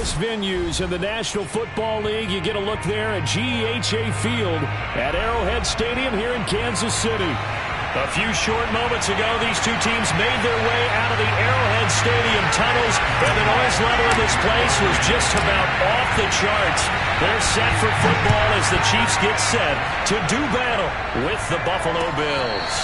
best venues in the National Football League. You get a look there at GEHA Field at Arrowhead Stadium here in Kansas City. A few short moments ago, these two teams made their way out of the Arrowhead Stadium tunnels, and the noise level in this place was just about off the charts. They're set for football as the Chiefs get set to do battle with the Buffalo Bills.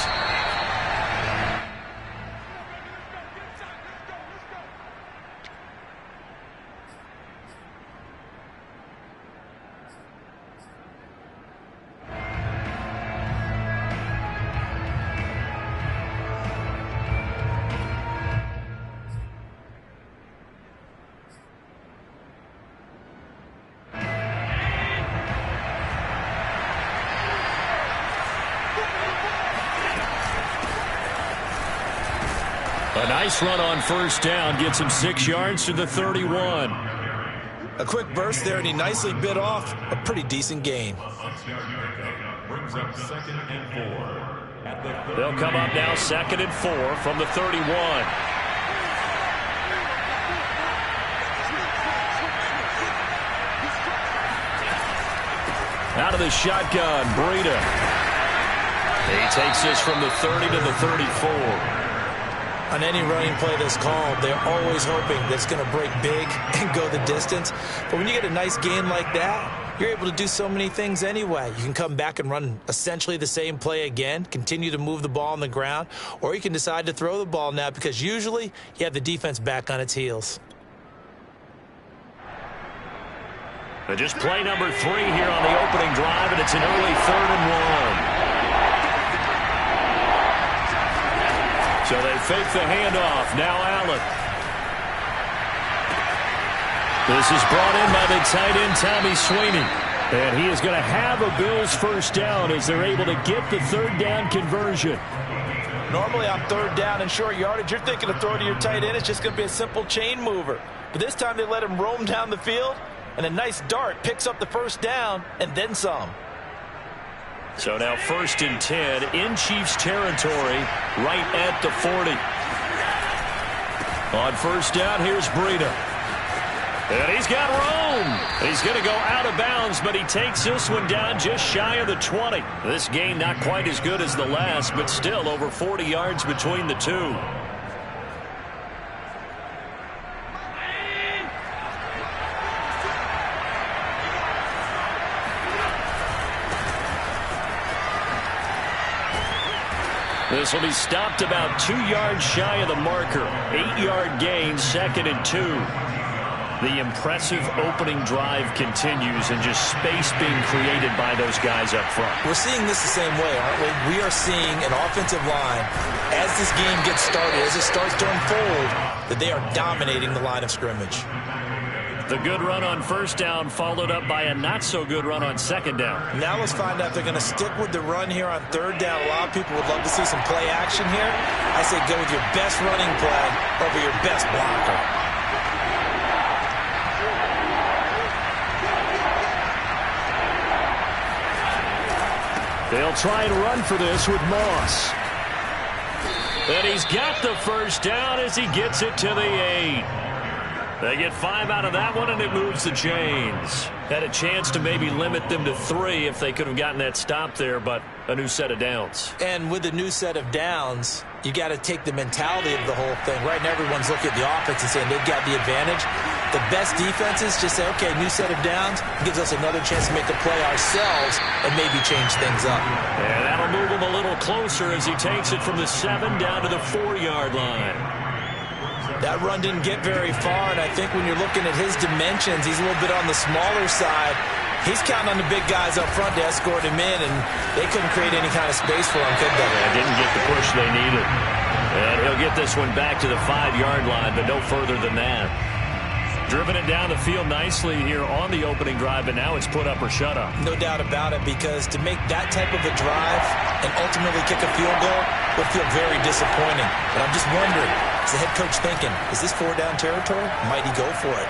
A nice run on first down gets him 6 yards to the 31. A quick burst there, and he nicely bit off a pretty decent gain. They'll come up now 2nd and 4 from the 31. Out of the shotgun, Breida. He takes this from the 30 to the 34. On any running play that's called, they're always hoping that it's going to break big and go the distance. But when you get a nice gain like that, you're able to do so many things anyway. You can come back and run essentially the same play again, continue to move the ball on the ground, or you can decide to throw the ball now because usually you have the defense back on its heels. But just play number 3 here on the opening drive, and it's an early 3rd and 1. So they fake the handoff. Now Allen. This is brought in by the tight end, Tommy Sweeney. And he is going to have a Bills first down as they're able to get the 3rd down conversion. Normally on 3rd down and short yardage, you're thinking of throw to your tight end. It's just going to be a simple chain mover. But this time they let him roam down the field, and a nice dart picks up the first down and then some. So now 1st and 10 in Chiefs territory right at the 40. On first down, here's Breida. And he's got room. He's going to go out of bounds, but he takes this one down just shy of the 20. This game not quite as good as the last, but still over 40 yards between the two. This will be stopped about 2 yards shy of the marker. 8-yard gain, 2nd and 2. The impressive opening drive continues and just space being created by those guys up front. We're seeing this the same way, aren't we? We are seeing an offensive line, as this game gets started, as it starts to unfold, that they are dominating the line of scrimmage. The good run on first down followed up by a not-so-good run on 2nd down. Now let's find out if they're going to stick with the run here on 3rd down. A lot of people would love to see some play action here. I say go with your best running play over your best blocker. They'll try and run for this with Moss. And he's got the first down as he gets it to the 8. They get 5 out of that one, and it moves the chains. Had a chance to maybe limit them to 3 if they could have gotten that stop there, but a new set of downs. And with a new set of downs, you got to take the mentality of the whole thing. Right now, everyone's looking at the offense and saying they've got the advantage. The best defenses just say, okay, new set of downs gives us another chance to make a play ourselves and maybe change things up. And that'll move him a little closer as he takes it from the 7 down to the 4-yard line. That run didn't get very far, and I think when you're looking at his dimensions, he's a little bit on the smaller side. He's counting on the big guys up front to escort him in, and they couldn't create any kind of space for him, could they? Yeah, didn't get the push they needed. And he'll get this one back to the 5-yard line, but no further than that. Driven it down the field nicely here on the opening drive, and now it's put up or shut up. No doubt about it, because to make that type of a drive and ultimately kick a field goal would feel very disappointing. But I'm just wondering, is the head coach thinking, is this 4-down territory? Might he go for it?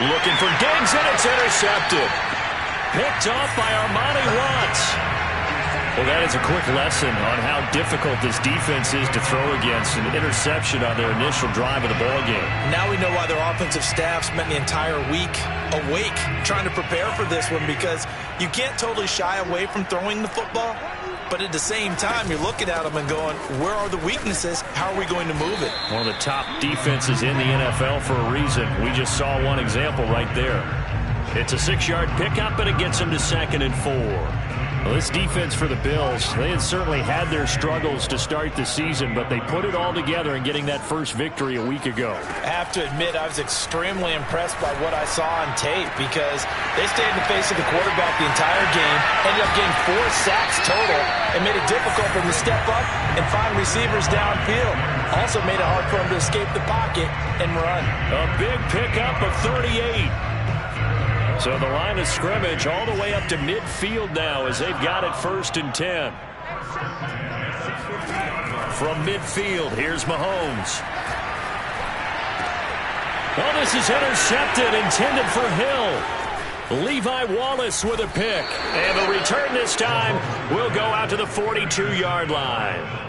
Looking for Diggs, and it's intercepted. Picked off by Armani Watts. Well, that is a quick lesson on how difficult this defense is to throw against. An interception on their initial drive of the ballgame. Now we know why their offensive staff spent the entire week awake trying to prepare for this one, because you can't totally shy away from throwing the football, but at the same time, you're looking at them and going, where are the weaknesses? How are we going to move it? One of the top defenses in the NFL for a reason. We just saw one example right there. It's a 6-yard pickup, and it gets them to 2nd and 4. Well, this defense for the Bills, they had certainly had their struggles to start the season, but they put it all together in getting that first victory a week ago. I have to admit, I was extremely impressed by what I saw on tape, because they stayed in the face of the quarterback the entire game, ended up getting 4 sacks total, and made it difficult for them to step up and find receivers downfield. Also made it hard for them to escape the pocket and run. A big pickup of 38. So the line of scrimmage all the way up to midfield now as they've got it 1st and 10. From midfield, here's Mahomes. Oh, this is intercepted, intended for Hill. Levi Wallace with a pick. And the return this time will go out to the 42-yard line.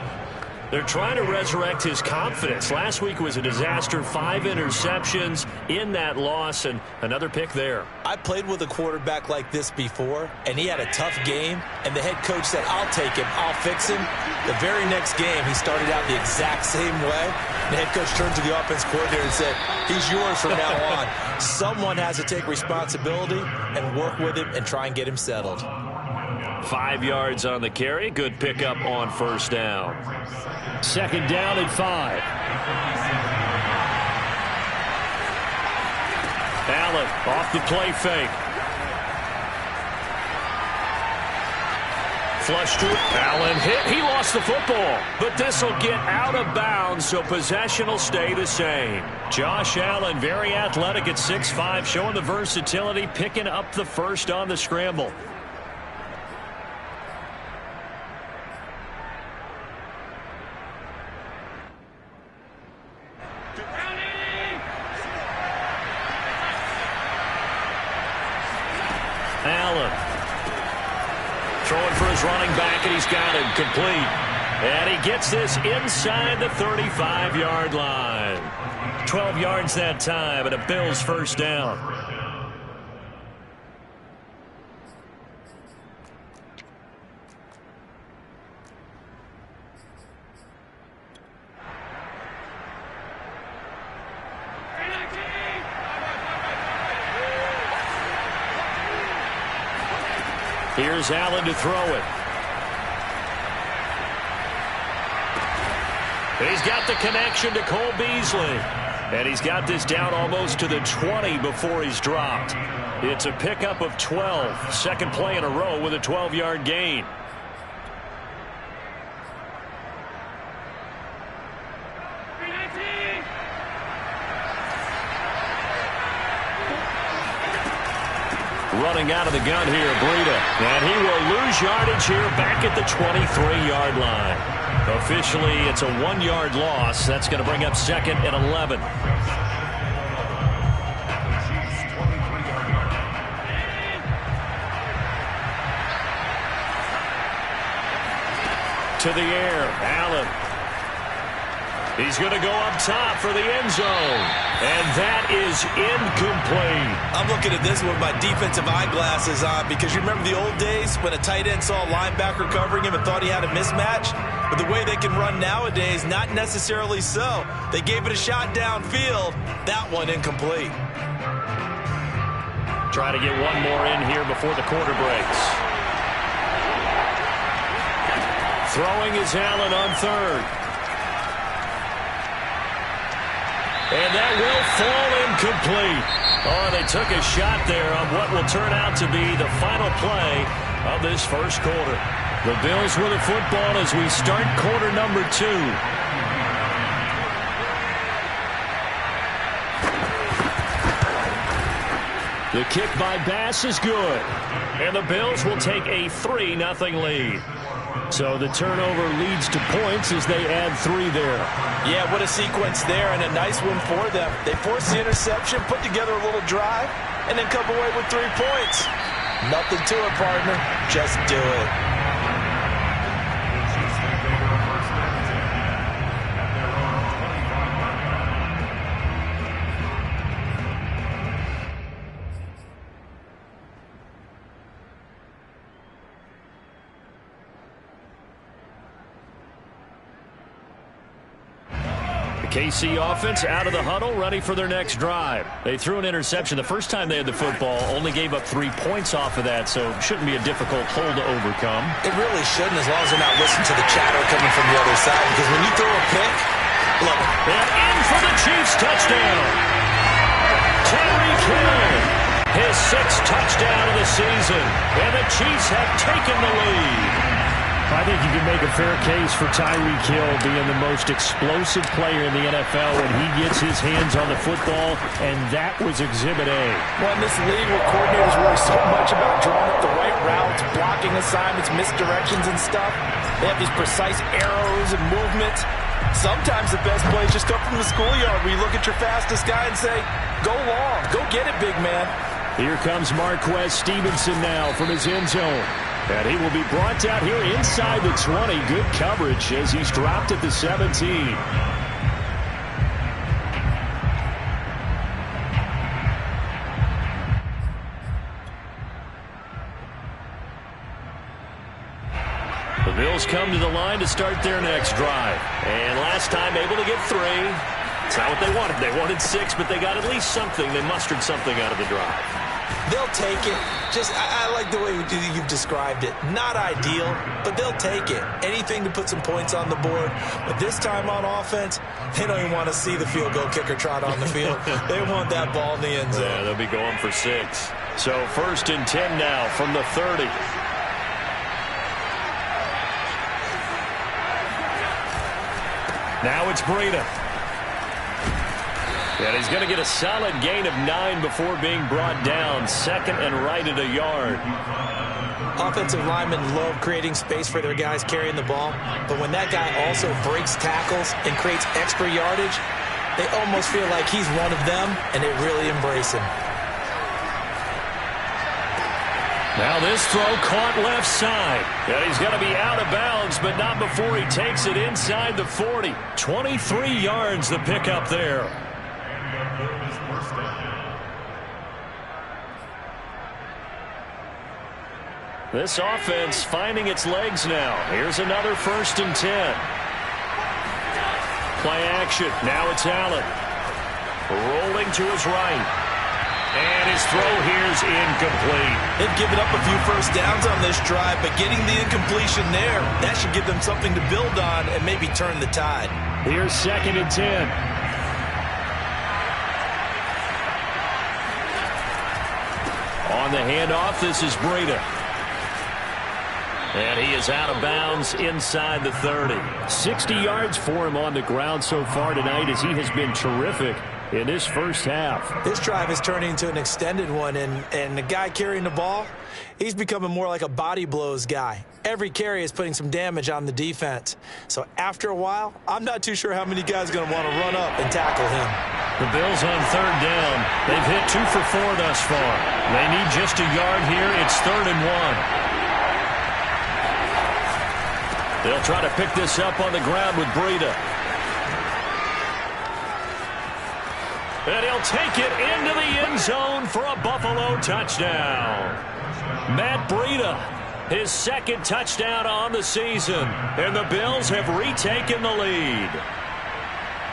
They're trying to resurrect his confidence. Last week was a disaster. 5 interceptions in that loss, and another pick there. I played with a quarterback like this before, and he had a tough game, and the head coach said, I'll take him, I'll fix him. The very next game, he started out the exact same way. The head coach turned to the offense coordinator and said, he's yours from now on. Someone has to take responsibility and work with him and try and get him settled. 5 yards on the carry. Good pickup on 1st down. 2nd down and 5. Allen off the play fake. Flush to it. Allen hit. He lost the football. But this will get out of bounds, so possession will stay the same. Josh Allen, very athletic at 6'5", showing the versatility, picking up the first on the scramble. Allen throwing for his running back, and he's got it complete. And he gets this inside the 35-yard line. 12 yards that time, and a Bills 1st down. Here's Allen to throw it. He's got the connection to Cole Beasley. And he's got this down almost to the 20 before he's dropped. It's a pickup of 12. Second play in a row with a 12-yard gain. Running out of the gun here, Breida. And he will lose yardage here back at the 23-yard line. Officially, it's a 1-yard loss. That's going to bring up 2nd and 11. To the air, Allen. He's going to go up top for the end zone. And that is incomplete. I'm looking at this with my defensive eyeglasses on, because you remember the old days when a tight end saw a linebacker covering him and thought he had a mismatch? But the way they can run nowadays, not necessarily so. They gave it a shot downfield. That one incomplete. Try to get one more in here before the quarter breaks. Throwing is Allen on 3rd. And that will fall incomplete. Oh, they took a shot there on what will turn out to be the final play of this first quarter. The Bills with the football as we start quarter number 2. The kick by Bass is good. And the Bills will take a 3-0 lead. So the turnover leads to points as they add 3 there. Yeah, what a sequence there, and a nice one for them. They forced the interception, put together a little drive, and then come away with 3 points. Nothing to it, partner. Just do it. KC offense out of the huddle, ready for their next drive. They threw an interception the first time they had the football, only gave up 3 points off of that, so it shouldn't be a difficult hole to overcome. It really shouldn't, as long as they're not listening to the chatter coming from the other side, because when you throw a pick, look. And in for the Chiefs touchdown. Tyreek Hill, his 6th touchdown of the season, and the Chiefs have taken the lead. I think you can make a fair case for Tyreek Hill being the most explosive player in the NFL when he gets his hands on the football, and that was Exhibit A. Well, in this league where coordinators worry so much about drawing up the right routes, blocking assignments, misdirections and stuff, they have these precise arrows and movements. Sometimes the best plays just come from the schoolyard where you look at your fastest guy and say, go long, go get it, big man. Here comes Marquez Stevenson now from his end zone. And he will be brought down here inside the 20. Good coverage as he's dropped at the 17. The Bills come to the line to start their next drive. And last time able to get 3. It's not what they wanted. They wanted 6, but they got at least something. They mustered something out of the drive. They'll take it. I like the way you've described it. Not ideal, but they'll take it. Anything to put some points on the board. But this time on offense, they don't even want to see the field goal kicker trot on the field. They want that ball in the end zone. Yeah, they'll be going for 6. So 1st and 10 now from the 30. Now it's Breida. And he's going to get a solid gain of 9 before being brought down. 2nd and right at a yard. Offensive linemen love creating space for their guys carrying the ball. But when that guy also breaks tackles and creates extra yardage, they almost feel like he's one of them, and they really embrace him. Now this throw caught left side. And he's going to be out of bounds, but not before he takes it inside the 40. 23 yards the pickup there. This offense finding its legs now. Here's another 1st and 10. Play action. Now it's Allen. Rolling to his right. And his throw here's incomplete. They've given up a few first downs on this drive, but getting the incompletion there, that should give them something to build on and maybe turn the tide. Here's 2nd and 10. On the handoff, this is Breida. And he is out of bounds inside the 30. 60 yards for him on the ground so far tonight as he has been terrific in this first half. This drive is turning into an extended one, and the guy carrying the ball, he's becoming more like a body blows guy. Every carry is putting some damage on the defense. So after a while, I'm not too sure how many guys are going to want to run up and tackle him. The Bills on 3rd down. They've hit 2 for 4 thus far. They need just a yard here. It's 3rd and 1. They'll try to pick this up on the ground with Breida. And he'll take it into the end zone for a Buffalo touchdown. Matt Breida, his 2nd touchdown on the season. And the Bills have retaken the lead.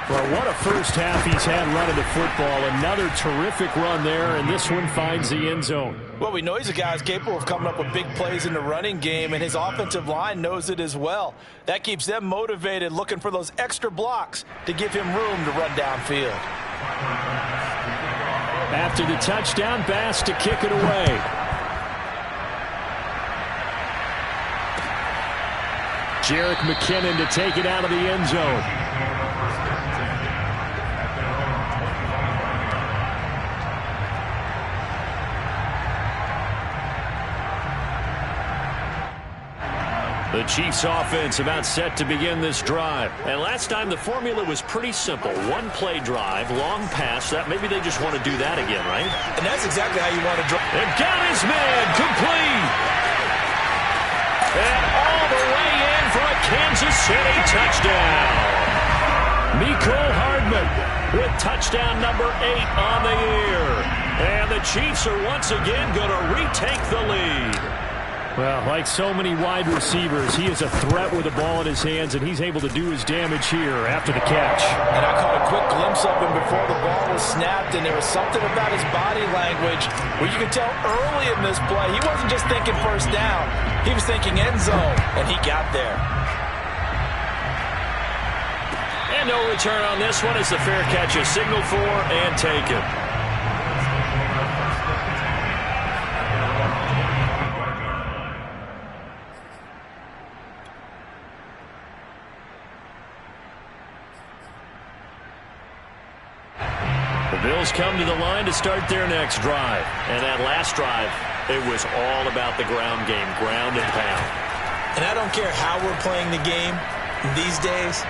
Well, what a first half he's had running the football. Another terrific run there, and this one finds the end zone. Well, we know he's a guy who's capable of coming up with big plays in the running game, and his offensive line knows it as well. That keeps them motivated, looking for those extra blocks to give him room to run downfield. After the touchdown, Bass to kick it away. Jerick McKinnon to take it out of the end zone. The Chiefs offense about set to begin this drive. And last time the formula was pretty simple. 1-play drive, long pass. That maybe they just want to do that again, right? And that's exactly how you want to drive. And got his man complete. And all the way in for a Kansas City touchdown. Mecole Hardman with touchdown number 8 on the year. And the Chiefs are once again going to retake the lead. Well, like so many wide receivers, he is a threat with the ball in his hands, and he's able to do his damage here after the catch. And I caught a quick glimpse of him before the ball was snapped, and there was something about his body language where you could tell early in this play he wasn't just thinking first down. He was thinking end zone, and he got there. And no return on this one as the fair catch is signaled for and taken. The Bills come to the line to start their next drive. And that last drive, it was all about the ground game, ground and pound. And I don't care how we're playing the game these days,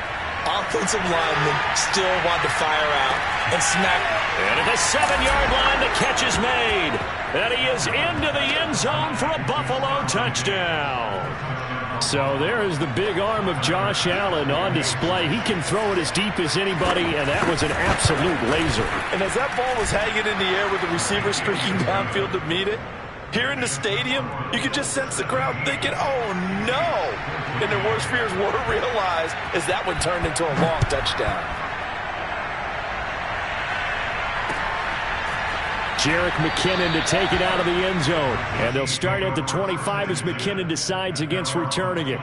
offensive linemen still want to fire out and smack. And at the 7-yard line, the catch is made. And he is into the end zone for a Buffalo touchdown. So there is the big arm of Josh Allen on display. He can throw it as deep as anybody, and that was an absolute laser. And as that ball was hanging in the air with the receiver streaking downfield to meet it, here in the stadium, you could just sense the crowd thinking, oh, no. And their worst fears were realized as that one turned into a long touchdown. Jerick McKinnon to take it out of the end zone. And they'll start at the 25 as McKinnon decides against returning it.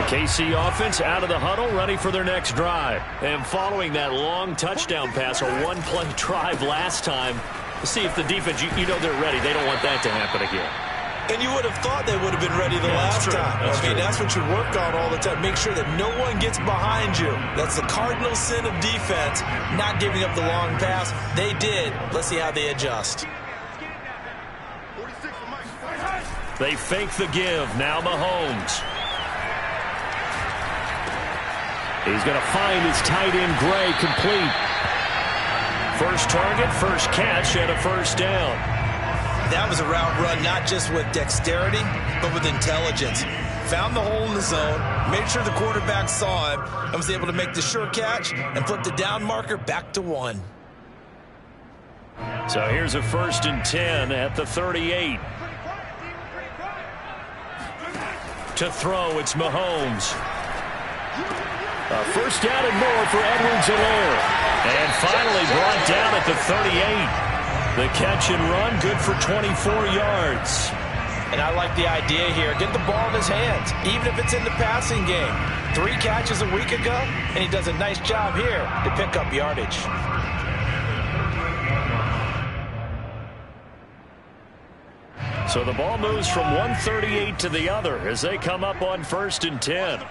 KC offense out of the huddle, ready for their next drive. And following that long touchdown pass, a one-play drive last time, to see if the defense, you know they're ready. They don't want that to happen again. And you would have thought they would have been ready the last time. That's what you work on all the time. Make sure that no one gets behind you. That's the cardinal sin of defense, not giving up the long pass. They did. Let's see how they adjust. They fake the give. Now Mahomes. He's going to find his tight end, Gray, complete. First target, first catch, and a first down. That was a route run not just with dexterity, but with intelligence. Found the hole in the zone, made sure the quarterback saw him, and was able to make the sure catch and put the down marker back to 1. So here's a 1st and 10 at the 38. To throw, it's Mahomes. A first down and more for Edwards-Helaire. And finally brought down at the 38. The catch and run, good for 24 yards. And I like the idea here. Get the ball in his hands, even if it's in the passing game. 3 catches a week ago, and he does a nice job here to pick up yardage. So the ball moves from 138 to the other as they come up on 1st and 10.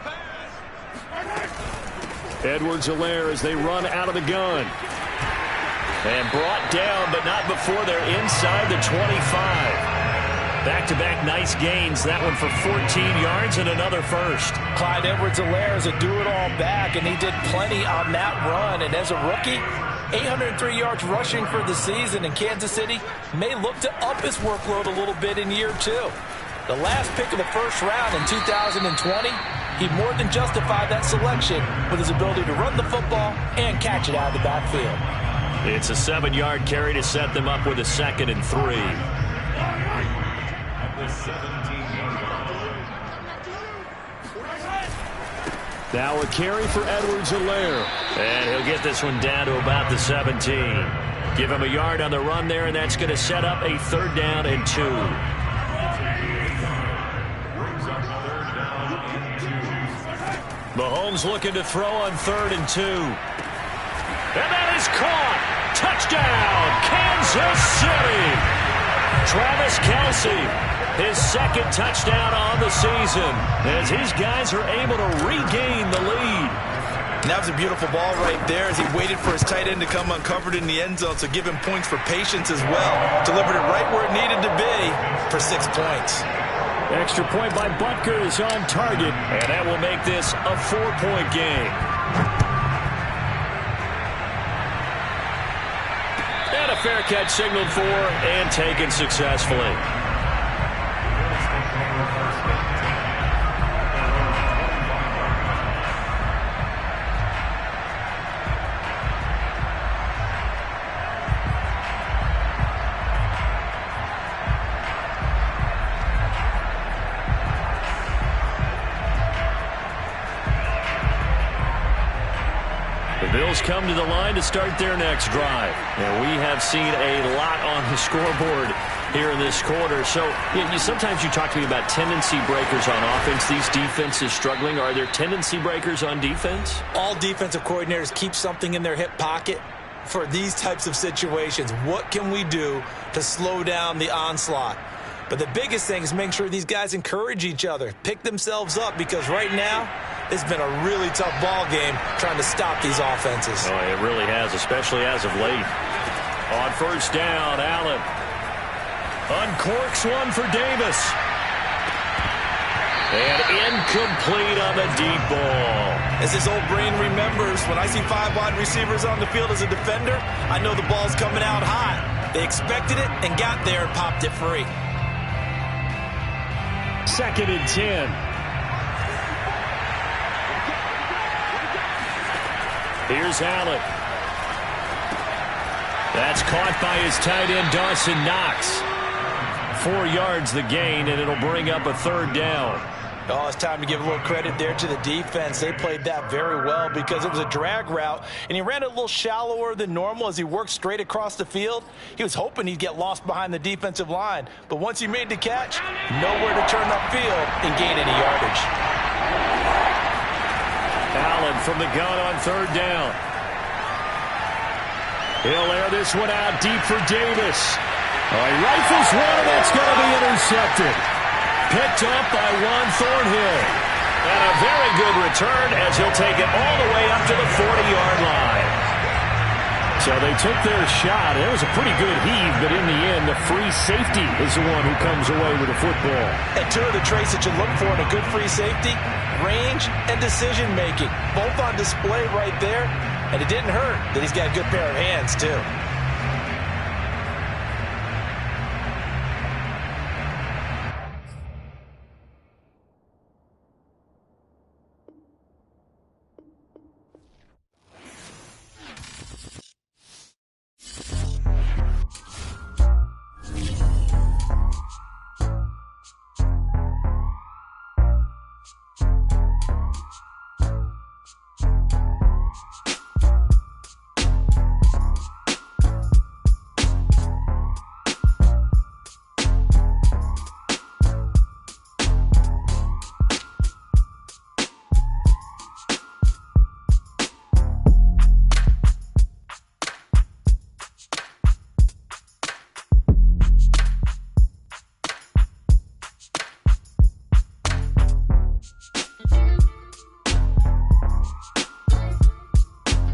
Edwards-Helaire as they run out of the gun. And brought down, but not before they're inside the 25. Back-to-back nice gains. That one for 14 yards and another first. Clyde Edwards-Helaire is a do-it-all back, and he did plenty on that run. And as a rookie, 803 yards rushing for the season, and Kansas City may look to up his workload a little bit in year 2. The last pick of the first round in 2020, he more than justified that selection with his ability to run the football and catch it out of the backfield. It's a 7-yard carry to set them up with a 2nd and 3. Now a carry for Edwards-Helaire. And he'll get this one down to about the 17. Give him a yard on the run there, and that's going to set up a 3rd down and 2. Mahomes looking to throw on 3rd and 2. And that is caught. Touchdown, Kansas City. Travis Kelce, his 2nd touchdown on the season, as his guys are able to regain the lead. And that was a beautiful ball right there as he waited for his tight end to come uncovered in the end zone, so give him points for patience as well. Delivered it right where it needed to be for 6 points. Extra point by Butker is on target, and that will make this a 4-point game. And a fair catch signaled for and taken successfully. Bills come to the line to start their next drive. And we have seen a lot on the scoreboard here in this quarter. So sometimes you talk to me about tendency breakers on offense. These defenses struggling. Are there tendency breakers on defense? All defensive coordinators keep something in their hip pocket for these types of situations. What can we do to slow down the onslaught? But the biggest thing is making sure these guys encourage each other, pick themselves up, because right now it's been a really tough ball game trying to stop these offenses. Oh, it really has, especially as of late. On first down, Allen uncorks one for Davis. And incomplete on the deep ball. As his old brain remembers, when I see 5 wide receivers on the field as a defender, I know the ball's coming out hot. They expected it and got there and popped it free. 2nd and 10. Here's Allen. That's caught by his tight end, Dawson Knox. 4 yards the gain, and it'll bring up a 3rd down. Oh, it's time to give a little credit there to the defense. They played that very well because it was a drag route, and he ran it a little shallower than normal as he worked straight across the field. He was hoping he'd get lost behind the defensive line, but once he made the catch, nowhere to turn upfield and gain any yardage. Allen from the gun on 3rd down. He'll air this one out deep for Davis. Oh, he rifles one, and that's going to be intercepted. Picked up by Juan Thornhill. And a very good return as he'll take it all the way up to the 40-yard line. So they took their shot. It was a pretty good heave, but in the end, the free safety is the one who comes away with the football. And 2 of the traits that you look for in a good free safety, range and decision-making, both on display right there. And it didn't hurt that he's got a good pair of hands, too.